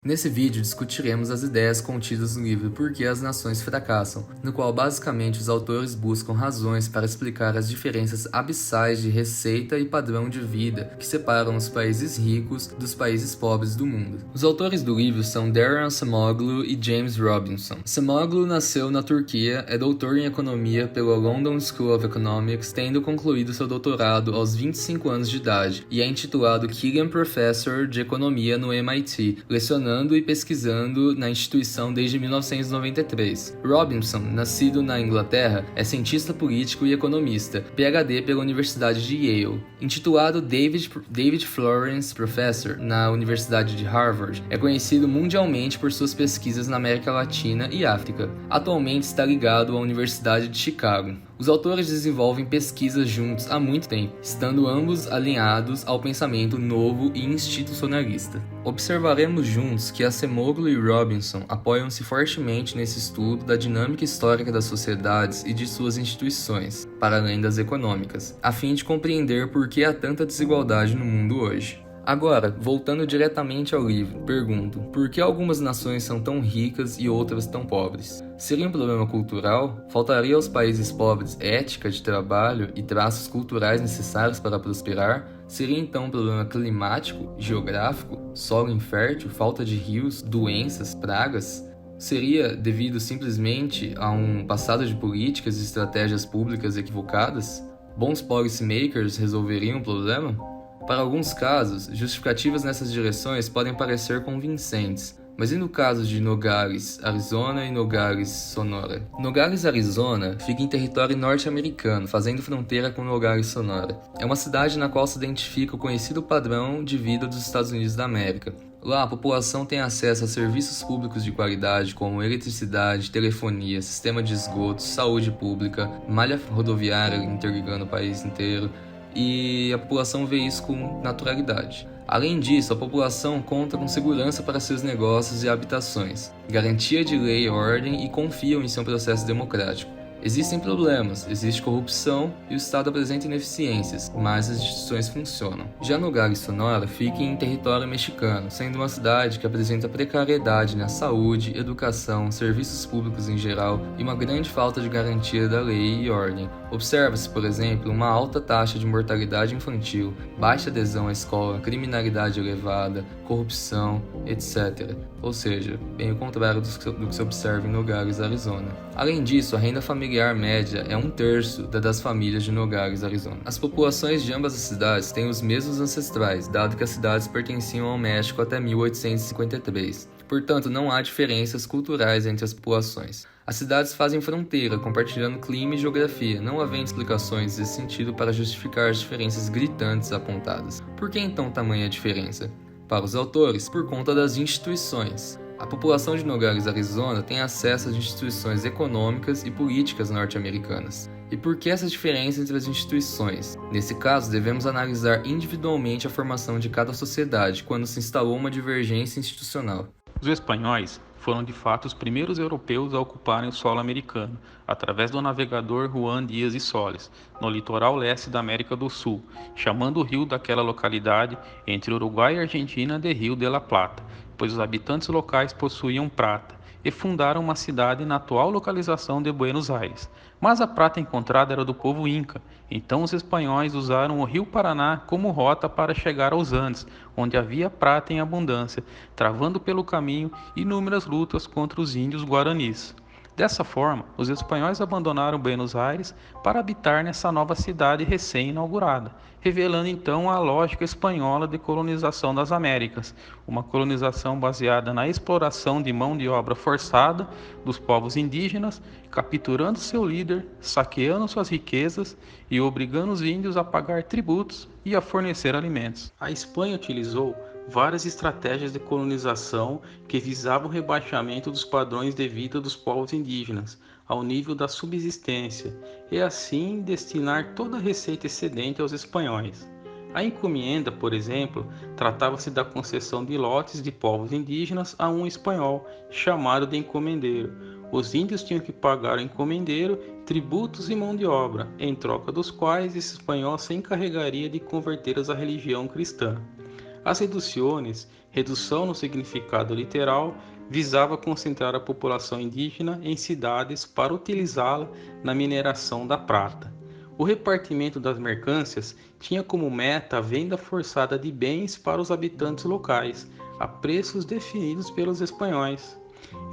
Nesse vídeo discutiremos as ideias contidas no livro Por que as Nações Fracassam, no qual basicamente os autores buscam razões para explicar as diferenças abissais de receita e padrão de vida que separam os países ricos dos países pobres do mundo. Os autores do livro são Darren Acemoglu e James Robinson. Acemoglu nasceu na Turquia, é doutor em economia pela London School of Economics, tendo concluído seu doutorado aos 25 anos de idade, e é intitulado Killian Professor de Economia no MIT, lecionando e pesquisando na instituição desde 1993. Robinson, nascido na Inglaterra, é cientista político e economista, PhD pela Universidade de Yale. Intitulado David Florence Professor na Universidade de Harvard, é conhecido mundialmente por suas pesquisas na América Latina e África. Atualmente está ligado à Universidade de Chicago. Os autores desenvolvem pesquisas juntos há muito tempo, estando ambos alinhados ao pensamento novo e institucionalista. Observaremos juntos que Acemoglu e Robinson apoiam-se fortemente nesse estudo da dinâmica histórica das sociedades e de suas instituições, para além das econômicas, a fim de compreender por que há tanta desigualdade no mundo hoje. Agora, voltando diretamente ao livro, pergunto, por que algumas nações são tão ricas e outras tão pobres? Seria um problema cultural? Faltaria aos países pobres ética de trabalho e traços culturais necessários para prosperar? Seria então um problema climático, geográfico, solo infértil, falta de rios, doenças, pragas? Seria devido simplesmente a um passado de políticas e estratégias públicas equivocadas? Bons policymakers resolveriam o problema? Para alguns casos, justificativas nessas direções podem parecer convincentes, mas e no caso de Nogales, Arizona e Nogales, Sonora? Nogales, Arizona, fica em território norte-americano, fazendo fronteira com Nogales, Sonora. É uma cidade na qual se identifica o conhecido padrão de vida dos Estados Unidos da América. Lá, a população tem acesso a serviços públicos de qualidade como eletricidade, telefonia, sistema de esgotos, saúde pública, malha rodoviária interligando o país inteiro, e a população vê isso com naturalidade. Além disso, a população conta com segurança para seus negócios e habitações, garantia de lei e ordem e confiam em seu processo democrático. Existem problemas, existe corrupção e o Estado apresenta ineficiências, mas as instituições funcionam. Já Nogales, Sonora, fica em território mexicano, sendo uma cidade que apresenta precariedade na saúde, educação, serviços públicos em geral e uma grande falta de garantia da lei e ordem. Observa-se, por exemplo, uma alta taxa de mortalidade infantil, baixa adesão à escola, criminalidade elevada, corrupção, etc. Ou seja, bem o contrário do que se observa em Nogales, Arizona. Além disso, a renda familiar média é 1/3 da das famílias de Nogales, Arizona. As populações de ambas as cidades têm os mesmos ancestrais, dado que as cidades pertenciam ao México até 1853. Portanto, não há diferenças culturais entre as populações. As cidades fazem fronteira, compartilhando clima e geografia, não havendo explicações nesse sentido para justificar as diferenças gritantes apontadas. Por que então tamanha diferença? Para os autores, por conta das instituições. A população de Nogales, Arizona, tem acesso às instituições econômicas e políticas norte-americanas. E por que essa diferença entre as instituições? Nesse caso, devemos analisar individualmente a formação de cada sociedade quando se instalou uma divergência institucional. Os espanhóis foram de fato os primeiros europeus a ocuparem o solo americano, através do navegador Juan Díaz de Solís, no litoral leste da América do Sul, chamando o rio daquela localidade entre Uruguai e Argentina de Rio de la Plata, pois os habitantes locais possuíam prata, e fundaram uma cidade na atual localização de Buenos Aires. Mas a prata encontrada era do povo Inca, então os espanhóis usaram o rio Paraná como rota para chegar aos Andes, onde havia prata em abundância, travando pelo caminho inúmeras lutas contra os índios guaranis. Dessa forma, os espanhóis abandonaram Buenos Aires para habitar nessa nova cidade recém-inaugurada, revelando então a lógica espanhola de colonização das Américas, uma colonização baseada na exploração de mão de obra forçada dos povos indígenas, capturando seu líder, saqueando suas riquezas e obrigando os índios a pagar tributos e a fornecer alimentos. A Espanha utilizou várias estratégias de colonização que visavam o rebaixamento dos padrões de vida dos povos indígenas ao nível da subsistência e assim destinar toda a receita excedente aos espanhóis. A encomienda, por exemplo, tratava-se da concessão de lotes de povos indígenas a um espanhol, chamado de encomendeiro. Os índios tinham que pagar ao encomendeiro tributos e mão de obra, em troca dos quais esse espanhol se encarregaria de convertê-los à religião cristã. As reduções, redução no significado literal, visava concentrar a população indígena em cidades para utilizá-la na mineração da prata. O repartimento das mercâncias tinha como meta a venda forçada de bens para os habitantes locais, a preços definidos pelos espanhóis.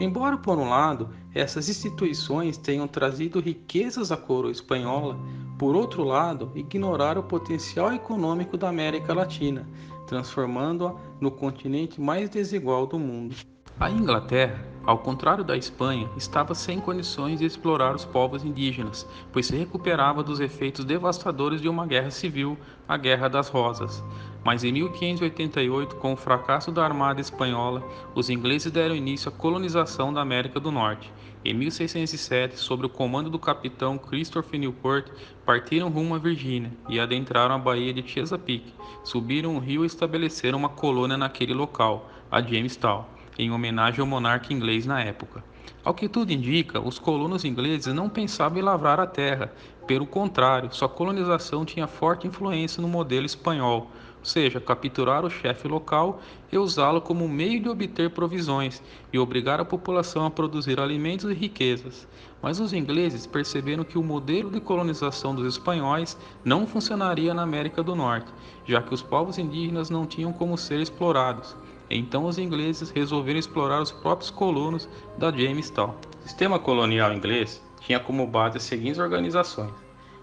Embora, por um lado, essas instituições tenham trazido riquezas à coroa espanhola, por outro lado, ignoraram o potencial econômico da América Latina, transformando-a no continente mais desigual do mundo. A Inglaterra, ao contrário da Espanha, estava sem condições de explorar os povos indígenas, pois se recuperava dos efeitos devastadores de uma guerra civil, a Guerra das Rosas. Mas em 1588, com o fracasso da Armada Espanhola, os ingleses deram início à colonização da América do Norte. Em 1607, sob o comando do capitão Christopher Newport, partiram rumo à Virgínia e adentraram a Baía de Chesapeake, subiram o rio e estabeleceram uma colônia naquele local, a Jamestown, em homenagem ao monarca inglês na época. Ao que tudo indica, os colonos ingleses não pensavam em lavrar a terra, pelo contrário, sua colonização tinha forte influência no modelo espanhol, ou seja, capturar o chefe local e usá-lo como meio de obter provisões e obrigar a população a produzir alimentos e riquezas. Mas os ingleses perceberam que o modelo de colonização dos espanhóis não funcionaria na América do Norte, já que os povos indígenas não tinham como ser explorados. Então os ingleses resolveram explorar os próprios colonos da Jamestown. O sistema colonial inglês tinha como base as seguintes organizações: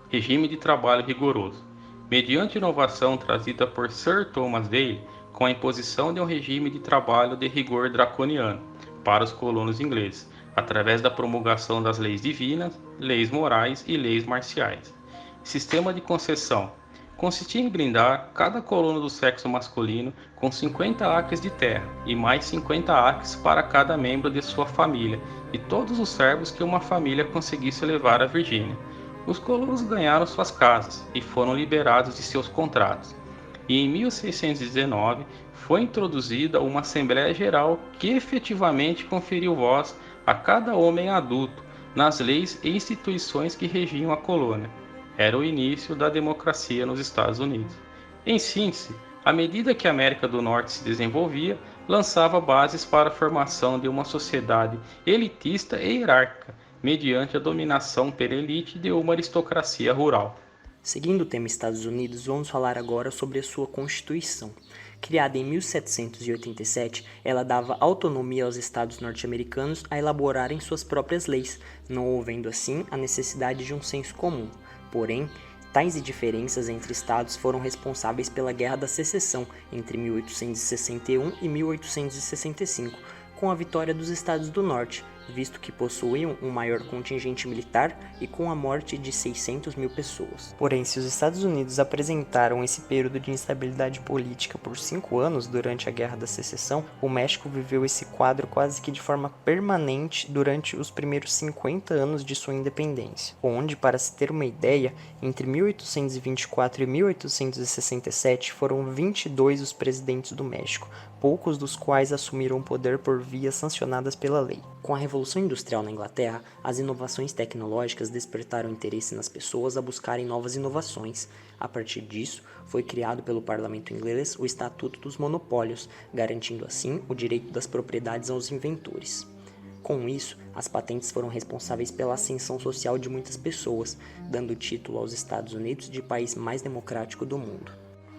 regime de trabalho rigoroso, mediante inovação trazida por Sir Thomas Dale, com a imposição de um regime de trabalho de rigor draconiano para os colonos ingleses, através da promulgação das leis divinas, leis morais e leis marciais. Sistema de concessão consistia em brindar cada colono do sexo masculino com 50 acres de terra e mais 50 acres para cada membro de sua família e todos os servos que uma família conseguisse levar à Virgínia. Os colonos ganharam suas casas e foram liberados de seus contratos. E em 1619 foi introduzida uma Assembleia Geral que efetivamente conferiu voz a cada homem adulto nas leis e instituições que regiam a colônia. Era o início da democracia nos Estados Unidos. Em síntese, à medida que a América do Norte se desenvolvia, lançava bases para a formação de uma sociedade elitista e hierárquica, mediante a dominação pela elite de uma aristocracia rural. Seguindo o tema Estados Unidos, vamos falar agora sobre a sua Constituição. Criada em 1787, ela dava autonomia aos estados norte-americanos a elaborarem suas próprias leis, não havendo assim a necessidade de um senso comum. Porém, tais diferenças entre estados foram responsáveis pela Guerra da Secessão entre 1861 e 1865, com a vitória dos Estados do Norte, visto que possuíam um maior contingente militar e com a morte de 600 mil pessoas. Porém, se os Estados Unidos apresentaram esse período de instabilidade política por 5 anos durante a Guerra da Secessão, o México viveu esse quadro quase que de forma permanente durante os primeiros 50 anos de sua independência, onde, para se ter uma ideia, entre 1824 e 1867 foram 22 os presidentes do México, poucos dos quais assumiram o poder por vias sancionadas pela lei. Com a Revolução Industrial na Inglaterra, as inovações tecnológicas despertaram interesse nas pessoas a buscarem novas inovações. A partir disso, foi criado pelo parlamento inglês o Estatuto dos Monopólios, garantindo assim o direito das propriedades aos inventores. Com isso, as patentes foram responsáveis pela ascensão social de muitas pessoas, dando título aos Estados Unidos de país mais democrático do mundo.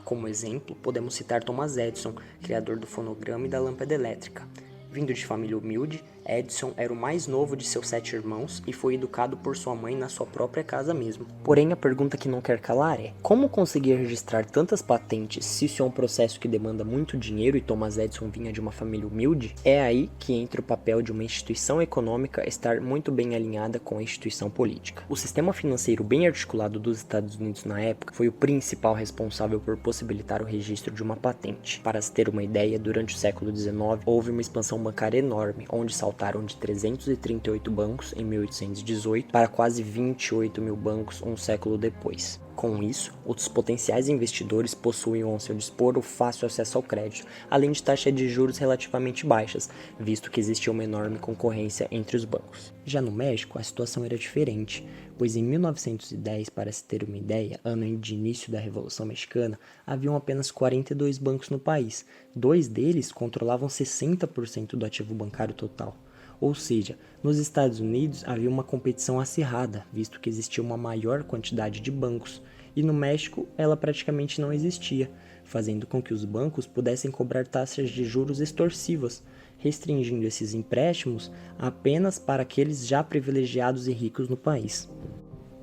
Como exemplo, podemos citar Thomas Edison, criador do fonograma e da lâmpada elétrica. Vindo de família humilde, Edison era o mais novo de seus 7 irmãos e foi educado por sua mãe na sua própria casa mesmo. Porém, a pergunta que não quer calar é: como conseguir registrar tantas patentes se isso é um processo que demanda muito dinheiro e Thomas Edison vinha de uma família humilde? É aí que entra o papel de uma instituição econômica estar muito bem alinhada com a instituição política. O sistema financeiro bem articulado dos Estados Unidos na época foi o principal responsável por possibilitar o registro de uma patente. Para se ter uma ideia, durante o século XIX houve uma expansão bancária enorme, onde saltaram de 338 bancos em 1818 para quase 28 mil bancos um século depois. Com isso, outros potenciais investidores possuíam ao seu dispor o fácil acesso ao crédito, além de taxas de juros relativamente baixas, visto que existia uma enorme concorrência entre os bancos. Já no México, a situação era diferente, pois em 1910, para se ter uma ideia, ano de início da Revolução Mexicana, haviam apenas 42 bancos no país. 2 deles controlavam 60% do ativo bancário total. Ou seja, nos Estados Unidos havia uma competição acirrada, visto que existia uma maior quantidade de bancos, e no México ela praticamente não existia, fazendo com que os bancos pudessem cobrar taxas de juros extorsivas, restringindo esses empréstimos apenas para aqueles já privilegiados e ricos no país.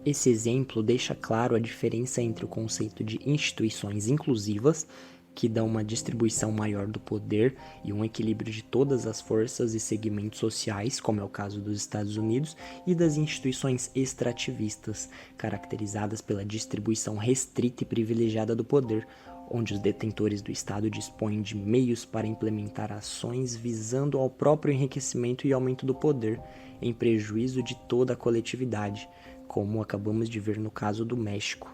Esse exemplo deixa claro a diferença entre o conceito de instituições inclusivas, que dão uma distribuição maior do poder e um equilíbrio de todas as forças e segmentos sociais, como é o caso dos Estados Unidos, e das instituições extrativistas, caracterizadas pela distribuição restrita e privilegiada do poder, onde os detentores do Estado dispõem de meios para implementar ações visando ao próprio enriquecimento e aumento do poder, em prejuízo de toda a coletividade, como acabamos de ver no caso do México.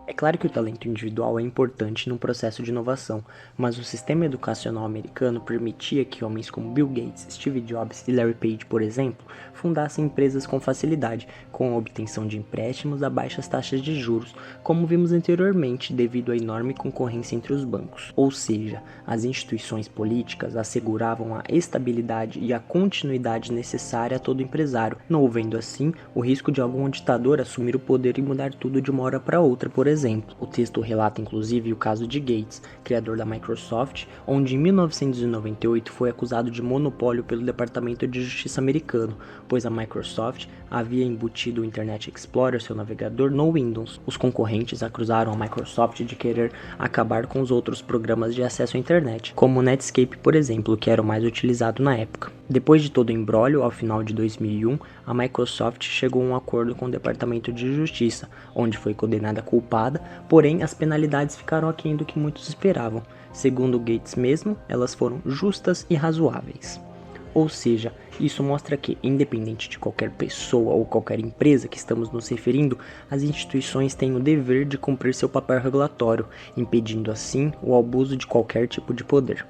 É claro que o talento individual é importante num processo de inovação, mas o sistema educacional americano permitia que homens como Bill Gates, Steve Jobs e Larry Page, por exemplo, fundassem empresas com facilidade, com a obtenção de empréstimos a baixas taxas de juros, como vimos anteriormente, devido à enorme concorrência entre os bancos. Ou seja, as instituições políticas asseguravam a estabilidade e a continuidade necessária a todo empresário, não havendo assim o risco de algum ditador assumir o poder e mudar tudo de uma hora para outra, por exemplo. O texto relata inclusive o caso de Gates, criador da Microsoft, onde em 1998 foi acusado de monopólio pelo Departamento de Justiça americano, pois a Microsoft havia embutido o Internet Explorer, seu navegador, no Windows. Os concorrentes acusaram a Microsoft de querer acabar com os outros programas de acesso à internet, como o Netscape, por exemplo, que era o mais utilizado na época. Depois de todo o imbróglio, ao final de 2001, a Microsoft chegou a um acordo com o Departamento de Justiça, onde foi condenada culpada, porém as penalidades ficaram aquém do que muitos esperavam. Segundo Gates mesmo, elas foram justas e razoáveis. Ou seja, isso mostra que, independente de qualquer pessoa ou qualquer empresa que estamos nos referindo, as instituições têm o dever de cumprir seu papel regulatório, impedindo assim o abuso de qualquer tipo de poder.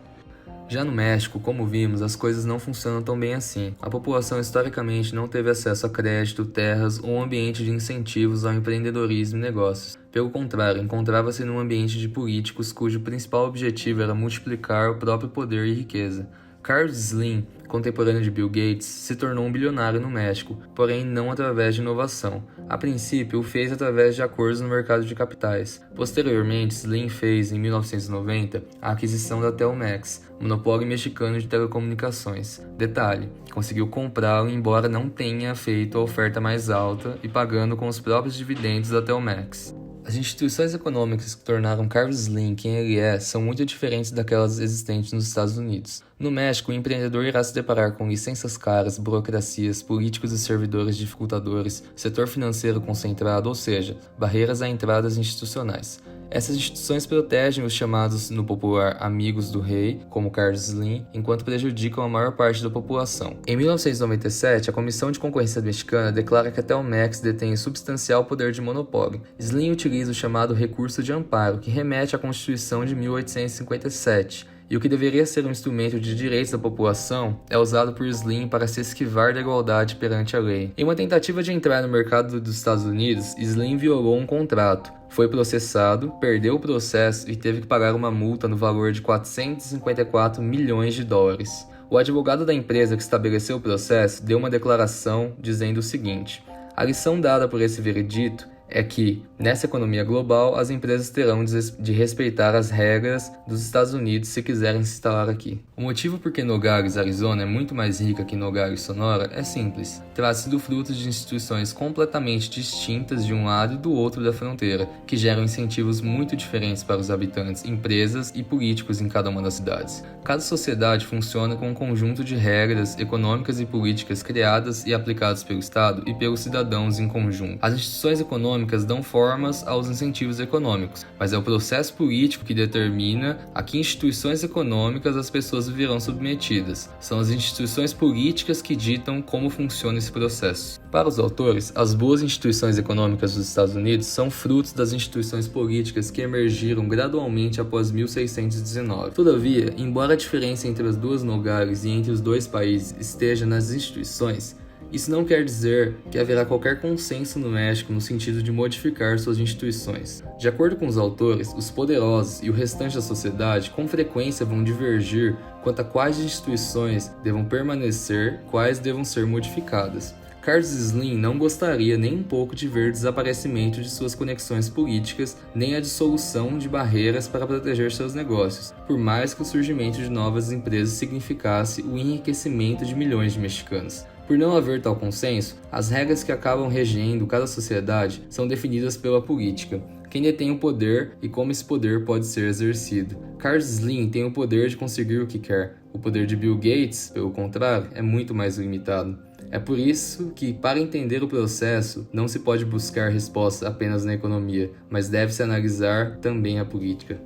Já no México, como vimos, as coisas não funcionam tão bem assim. A população historicamente não teve acesso a crédito, terras ou um ambiente de incentivos ao empreendedorismo e negócios. Pelo contrário, encontrava-se num ambiente de políticos cujo principal objetivo era multiplicar o próprio poder e riqueza. Carlos Slim, contemporâneo de Bill Gates, se tornou um bilionário no México, porém não através de inovação. A princípio, o fez através de acordos no mercado de capitais. Posteriormente, Slim fez, em 1990, a aquisição da Telmex, monopólio mexicano de telecomunicações. Detalhe, conseguiu comprá-lo embora não tenha feito a oferta mais alta e pagando com os próprios dividendos da Telmex. As instituições econômicas que tornaram Carlos Slim quem ele é são muito diferentes daquelas existentes nos Estados Unidos. No México, o empreendedor irá se deparar com licenças caras, burocracias, políticos e servidores dificultadores, setor financeiro concentrado, ou seja, barreiras à entrada institucionais. Essas instituições protegem os chamados, no popular, amigos do rei, como Carlos Slim, enquanto prejudicam a maior parte da população. Em 1997, a Comissão de Concorrência Mexicana declara que a Telmex detém substancial poder de monopólio. Slim utiliza o chamado recurso de amparo, que remete à Constituição de 1857, e o que deveria ser um instrumento de direitos da população é usado por Slim para se esquivar da igualdade perante a lei. Em uma tentativa de entrar no mercado dos Estados Unidos, Slim violou um contrato, foi processado, perdeu o processo e teve que pagar uma multa no valor de 454 milhões de dólares. O advogado da empresa que estabeleceu o processo deu uma declaração dizendo o seguinte: a lição dada por esse veredito é que, nessa economia global, as empresas terão de respeitar as regras dos Estados Unidos se quiserem se instalar aqui. O motivo por que Nogales, Arizona, é muito mais rica que Nogales, Sonora, é simples. Trata-se do fruto de instituições completamente distintas de um lado e do outro da fronteira, que geram incentivos muito diferentes para os habitantes, empresas e políticos em cada uma das cidades. Cada sociedade funciona com um conjunto de regras econômicas e políticas criadas e aplicadas pelo Estado e pelos cidadãos em conjunto. As instituições econômicas econômicas dão formas aos incentivos econômicos, mas é o processo político que determina a que instituições econômicas as pessoas viverão submetidas. São as instituições políticas que ditam como funciona esse processo. Para os autores, as boas instituições econômicas dos Estados Unidos são frutos das instituições políticas que emergiram gradualmente após 1619. Todavia, embora a diferença entre as duas lugares e entre os dois países esteja nas instituições, isso não quer dizer que haverá qualquer consenso no México no sentido de modificar suas instituições. De acordo com os autores, os poderosos e o restante da sociedade com frequência vão divergir quanto a quais instituições devam permanecer, quais devam ser modificadas. Carlos Slim não gostaria nem um pouco de ver o desaparecimento de suas conexões políticas, nem a dissolução de barreiras para proteger seus negócios, por mais que o surgimento de novas empresas significasse o enriquecimento de milhões de mexicanos. Por não haver tal consenso, as regras que acabam regendo cada sociedade são definidas pela política. Quem detém o poder e como esse poder pode ser exercido. Carlos Slim tem o poder de conseguir o que quer. O poder de Bill Gates, pelo contrário, é muito mais limitado. É por isso que, para entender o processo, não se pode buscar respostas apenas na economia, mas deve-se analisar também a política.